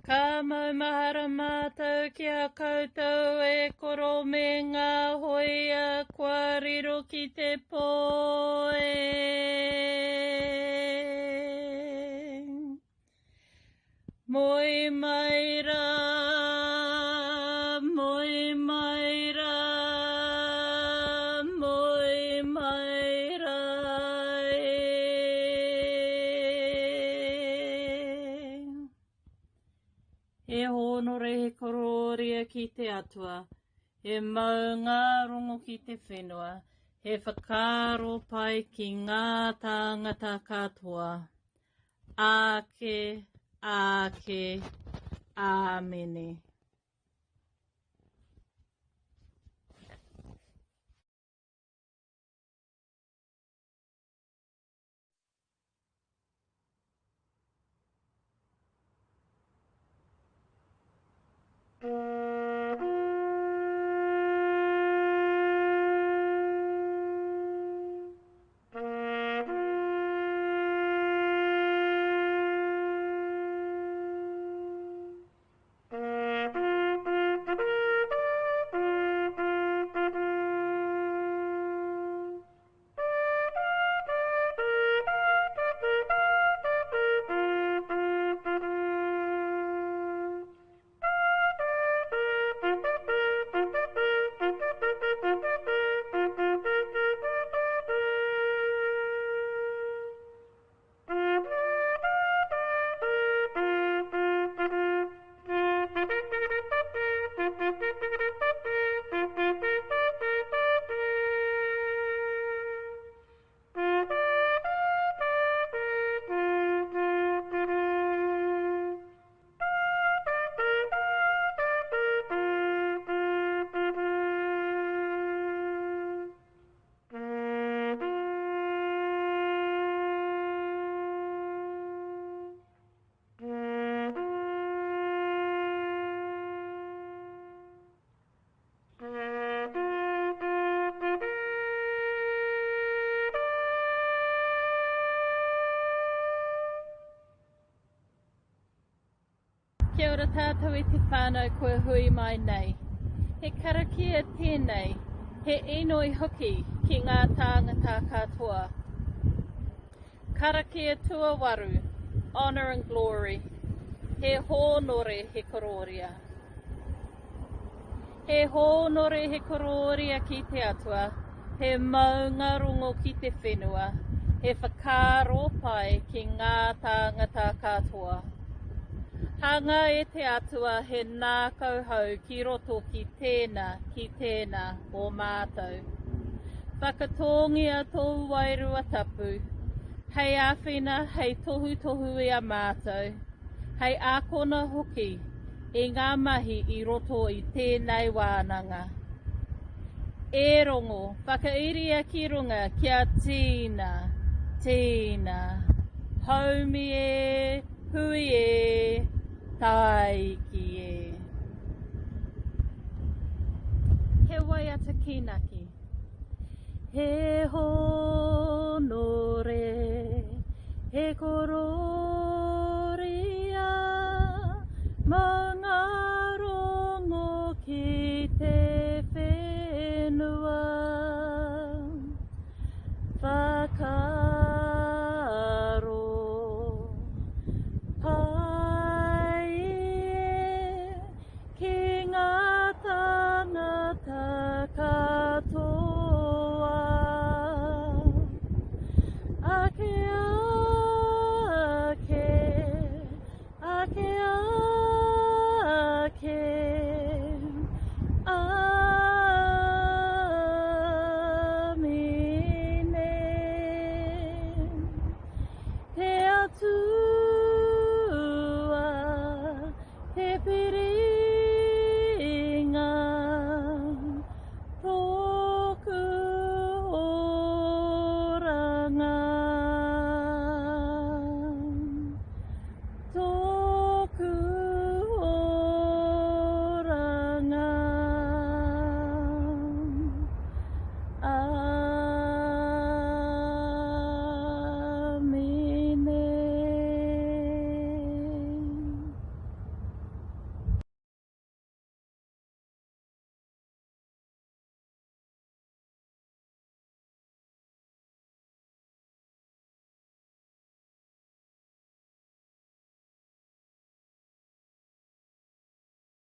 Ka mau mahara mātou kia koutou e koro me ngā hoia kua riro ki te poe. Moi mai rā, moi mai rā, moi mai rā e. He Hönore He Koröria ki te Atua, he mau ngā rongo ki te whenua, he whakaro pai ki ngā tangata katoa. Ake, ake, āmene. Kia ora tātou e te whānau kua hui mai nei. He karakia tēnei, he enoi hoki ki ngā tāngata katoa. Karakia tua waru, honour and glory, he Hönore He Koröria. He Hönore He Koröria ki te Atua, he maunga rongo ki te whenua, he whakaro pai ki ngā tāngata katoa. Hanga e te Atua he nākau hau ki roto ki tēnā o mātou. Whakatongia tō wairua tapu, hei āwhina hei tohu i a mātou, hei ākona hoki i ngā mahi i roto i tēnei wānanga. E rongo, whakairia ki runga kia tīna, haumi e, hui e, taiki e. He waiata kinaki. He Hönore He Koröria.